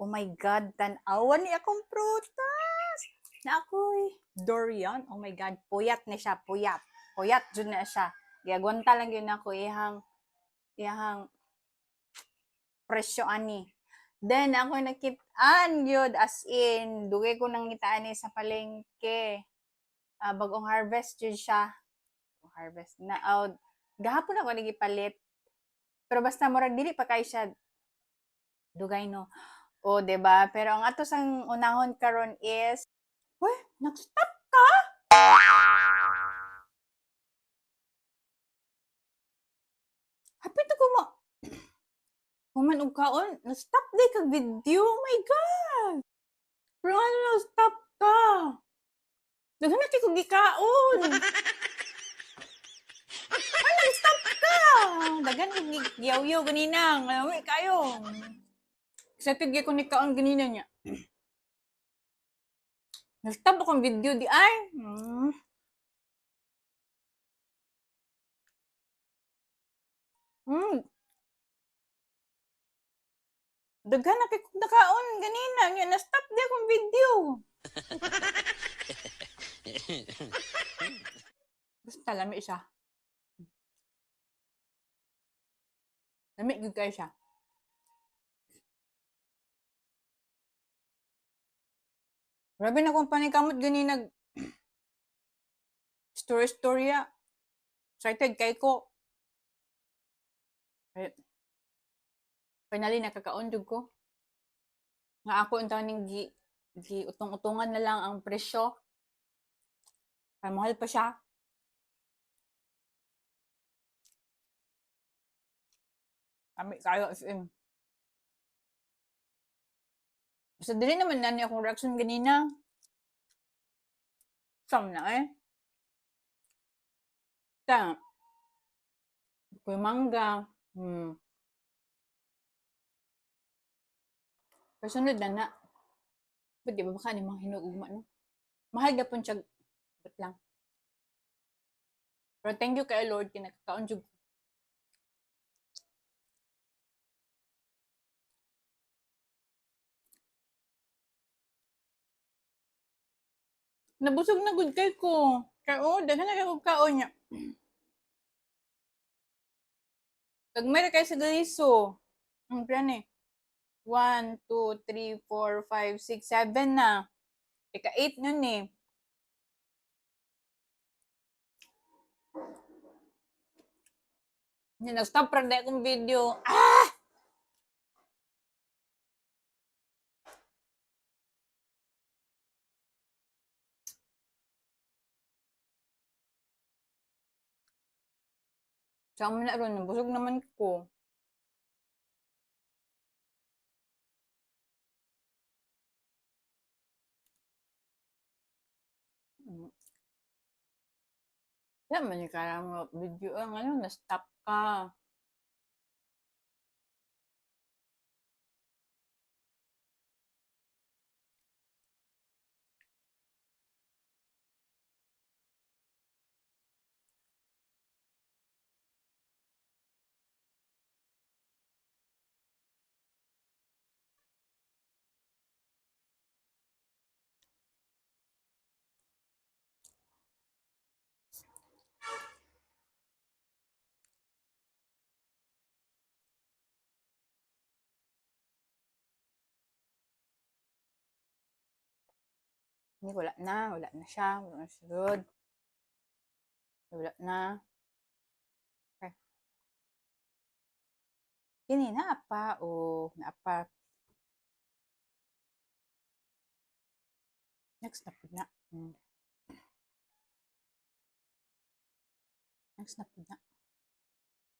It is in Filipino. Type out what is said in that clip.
Oh my God, tanawan ni akong prutas. Na ako'y durian. Oh my God, puyat na siya, puyat. Puyat jud na siya. Giagwanta lang yun ako ihang presyo ani. Then ako nakitaan yun as in dugay ko nang ngitaan ni sa palengke. Bagong harvest yun siya. Harvest na gahapon ako nagipalit. Pero basta murag dili pa kay siya dugay no. O, 'di ba? Pero ang ato sang unahon karon is, "Weh, nag-stop ka?" Hapit ko mo. Human og kaon, na-stop day kag video. Oh my God! Pero ano na-stop ka? Daghan na kay kog gikaon. Ay, nag-stop ka! Daghan kog giyaw-yaw ganina. Ngami kayo. Excited gyud ko ni kaon ganina niya. Nag-stop akong video di ay. Daghan na kay kog nakaon ganina nya na-stop di akong video. Basta lami siya. Lami gyud kay siya. Grabe na kung panikamot ganina storya. Excited kay ko. Finally nakakaon jud ko. Nga ako unta ning gi utong-utungan na lang ang presyo. Kaya mahal pa siya. Kami kayo FM. Basta dili naman na niya akong reaction ganina. Sam na eh. Ta. Kuy mangga. Kasunod na na. Ba't di ba baka ni mga hinuugma no? Mahal gapon siya. Ba't lang. Pero thank you kay Lord kinakakaon jud. Nabusog na gud kay ko. Kaya daghan na kay kog kaon niya. Kag may kay sa galiso. Ang plan eh. 1, 2, 3, 4, 5, 6, 7 na. Ika 8 nun eh. Nag-stop pra na akong video. Sama na ron, busog naman ko. Wala man yung karang video ang ano, na-stop ka. Hindi, wala na siya, wala na sunod. Wala na. Okay. Kini, naapa, naapa. Next na po na. Next na po na.